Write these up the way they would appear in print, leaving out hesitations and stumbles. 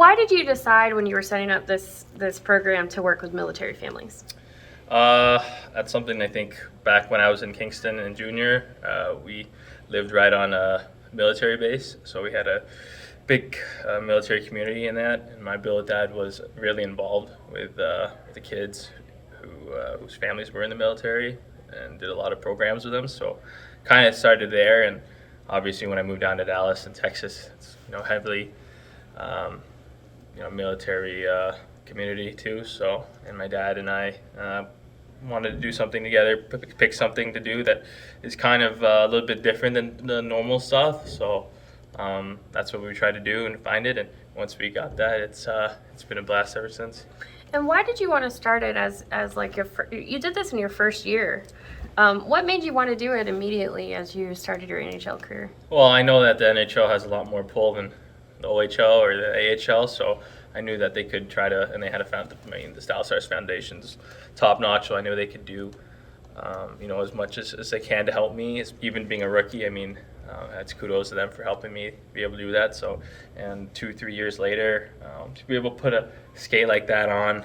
Why did you decide when you were setting up this program to work with military families? That's something I think back when I was in Kingston and junior, we lived right on a military base, so we had a big military community in that. And my billet dad was really involved with the kids whose families were in the military and did a lot of programs with them. So kind of started there, and obviously when I moved down to Dallas and Texas, it's heavily um, military community too. So, and my dad and I wanted to do something together, pick something to do that is kind of a little bit different than the normal stuff. So that's what we tried to do and find it. And once we got that, it's been a blast ever since. And why did you want to start it as like you did this in your first year? What made you want to do it immediately as you started your NHL career? Well, I know that the NHL has a lot more pull than the OHL or the AHL, so I knew that they could try to, and they had the Style Stars Foundation's top notch, so I knew they could do, as much as they can to help me. Even being a rookie, that's kudos to them for helping me be able to do that. So, and 2-3 years later, to be able to put a skate like that on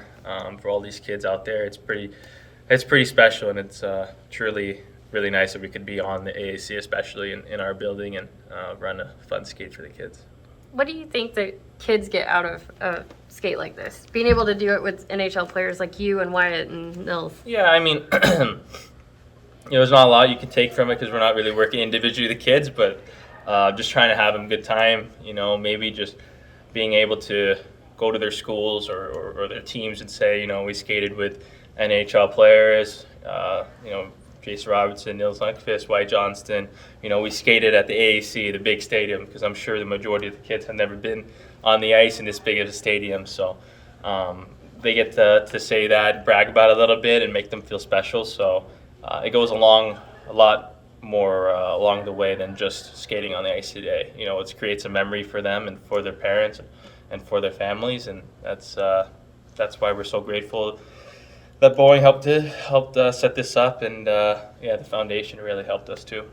for all these kids out there, it's pretty special, and it's truly really nice that we could be on the AAC, especially in our building, and run a fun skate for the kids. What do you think that kids get out of a skate like this? Being able to do it with NHL players like you and Wyatt and Nils. Yeah, there's not a lot you can take from it because we're not really working individually with the kids, but just trying to have them a good time. Maybe just being able to go to their schools or their teams and say, we skated with NHL players, Jason Robertson, Nils Lundqvist, Wyatt Johnston. We skated at the AAC, the big stadium, because I'm sure the majority of the kids have never been on the ice in this big of a stadium. So they get to say that, brag about it a little bit, and make them feel special. So it goes a lot more along the way than just skating on the ice today. It creates a memory for them and for their parents and for their families, and that's why we're so grateful that Boeing helped set this up, and the foundation really helped us too.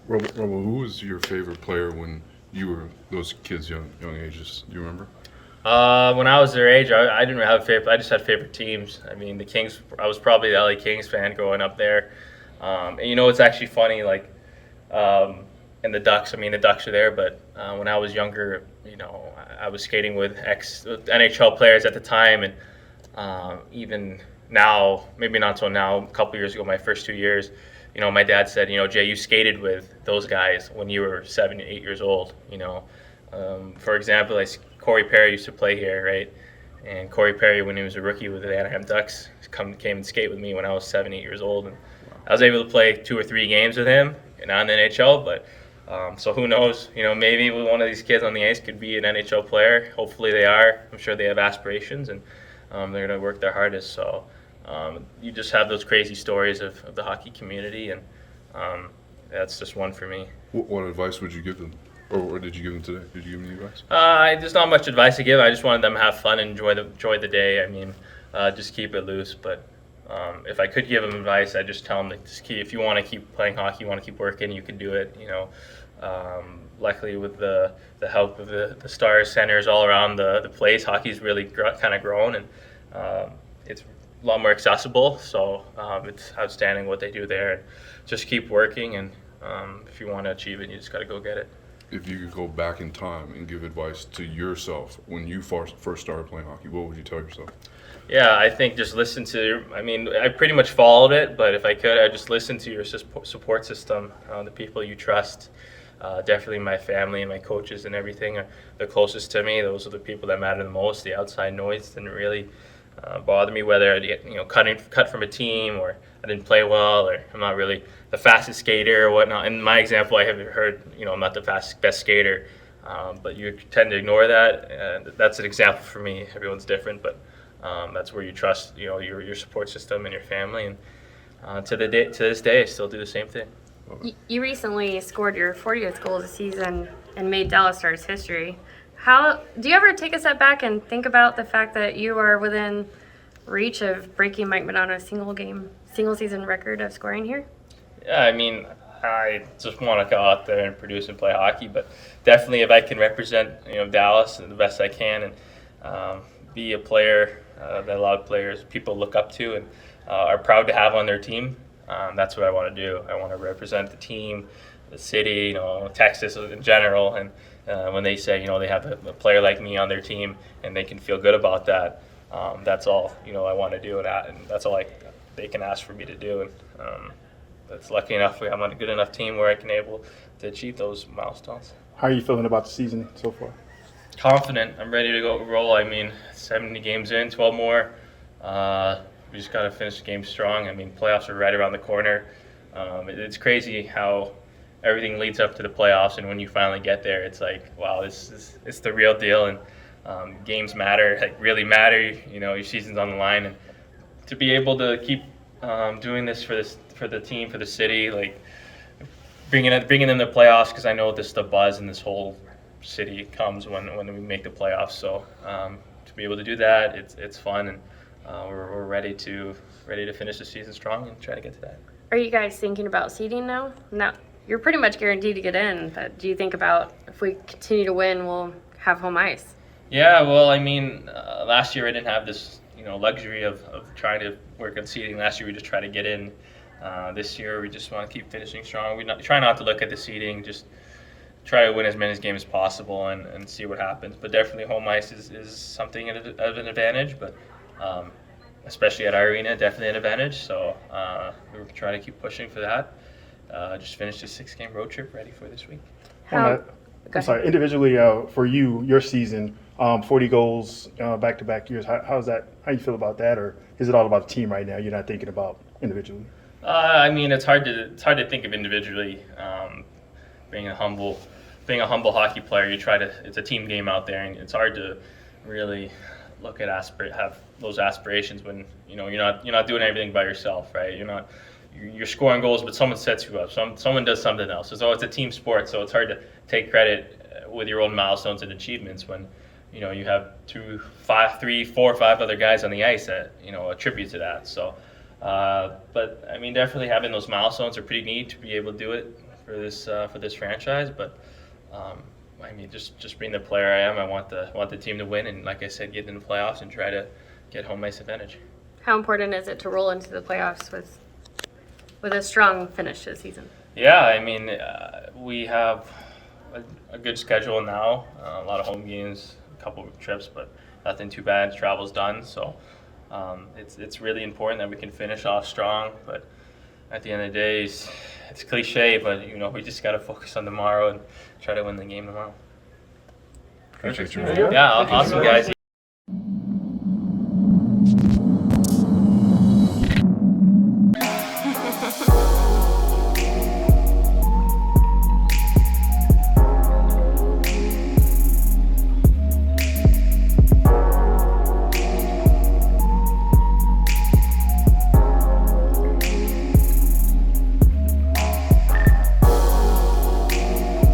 Robert, who was your favorite player when you were those kids, young ages? Do you remember? When I was their age, I didn't really have a favorite. I just had favorite teams. The Kings. I was probably the LA Kings fan growing up there. And it's actually funny, and the Ducks. The Ducks are there, but when I was younger, I was skating with ex-NHL players at the time, and even now, maybe not so now, a couple years ago, my first 2 years, my dad said, Jay, you skated with those guys when you were 7, 8 years old. For example, Corey Perry used to play here, right? And Corey Perry, when he was a rookie with the Anaheim Ducks, came and skate with me when I was 7, 8 years old, and I was able to play 2 or 3 games with him, not in the NHL, but so who knows? Maybe one of these kids on the ice could be an NHL player. Hopefully they are. I'm sure they have aspirations, and they're going to work their hardest. So you just have those crazy stories of the hockey community, and that's just one for me. What advice would you give them? Or did you give them today? Did you give them any advice? There's not much advice to give. I just wanted them to have fun and enjoy the day. Just keep it loose. But if I could give them advice, I'd just tell them that if you want to keep playing hockey, you want to keep working, you can do it. Luckily, with the help of the Stars centers all around the place, hockey's really kind of grown, and it's a lot more accessible. So it's outstanding what they do there. And just keep working, and if you want to achieve it, you just got to go get it. If you could go back in time and give advice to yourself when you first started playing hockey, what would you tell yourself? Yeah, I think just listen to. I pretty much followed it, but if I could, I'd just listen to your support system, the people you trust. Definitely my family and my coaches and everything are the closest to me. Those are the people that matter the most. The outside noise didn't really bother me, whether I'd get cut from a team, or I didn't play well, or I'm not really the fastest skater or whatnot. In my example, I have heard I'm not the best skater, but you tend to ignore that, and that's an example for me. Everyone's different, but that's where you trust your support system and your family, and to this day I still do the same thing. You recently scored your 40th goal of the season and made Dallas Stars history. How do you ever take a step back and think about the fact that you are within reach of breaking Mike Modano's single season record of scoring here? Yeah, I just want to go out there and produce and play hockey, but definitely if I can represent Dallas the best I can, and be a player that a lot of people look up to and are proud to have on their team. That's what I want to do. I want to represent the team, the city, Texas in general. And when they say, they have a player like me on their team and they can feel good about that, that's all, I want to do. And that's all they can ask for me to do. And that's lucky enough. I'm on a good enough team where I can able to achieve those milestones. How are you feeling about the season so far? Confident. I'm ready to go roll. 70 games in, 12 more. We just got to finish the game strong. Playoffs are right around the corner. It's crazy how everything leads up to the playoffs, and when you finally get there, it's like, wow, it's the real deal. And games matter, really matter. Your season's on the line, and to be able to keep doing this for the team, for the city, bringing them to the playoffs, because I know the buzz in this whole city comes when we make the playoffs. So to be able to do that, it's fun, and we're ready to finish the season strong and try to get to that. Are you guys thinking about seeding now? No, you're pretty much guaranteed to get in. But do you think about if we continue to win, we'll have home ice? Yeah, well, last year I didn't have this luxury of trying to work on seeding. Last year we just tried to get in. This year we just want to keep finishing strong. We try not to look at the seeding, just try to win as many games as possible and see what happens. But definitely home ice is something of an advantage, but especially at our arena, definitely an advantage. So we're trying to keep pushing for that. Just finished a 6-game road trip ready for this week. Go ahead. Individually, for you, your season, 40 goals back-to-back years. How's that? How you feel about that, or is it all about the team right now? You're not thinking about individually. It's hard to think of individually. Being a humble hockey player, it's a team game out there, and it's hard to really look at have those aspirations when you're not doing everything by yourself, right? You're scoring goals, but someone sets you up. Someone does something else. So it's a team sport. So it's hard to take credit with your own milestones and achievements when you have 2, 5, 3, 4, 5 other guys on the ice that attribute to that. So, but definitely having those milestones are pretty neat to be able to do it for this franchise. But just being the player I am, I want the team to win, and like I said, get in the playoffs and try to get home ice advantage. How important is it to roll into the playoffs with a strong finish to the season? Yeah, we have a good schedule now. A lot of home games, a couple of trips, but nothing too bad. Travel's done, so it's really important that we can finish off strong. But at the end of the day, it's cliche, but we just got to focus on tomorrow and try to win the game tomorrow. Appreciate you. Yeah, awesome guys.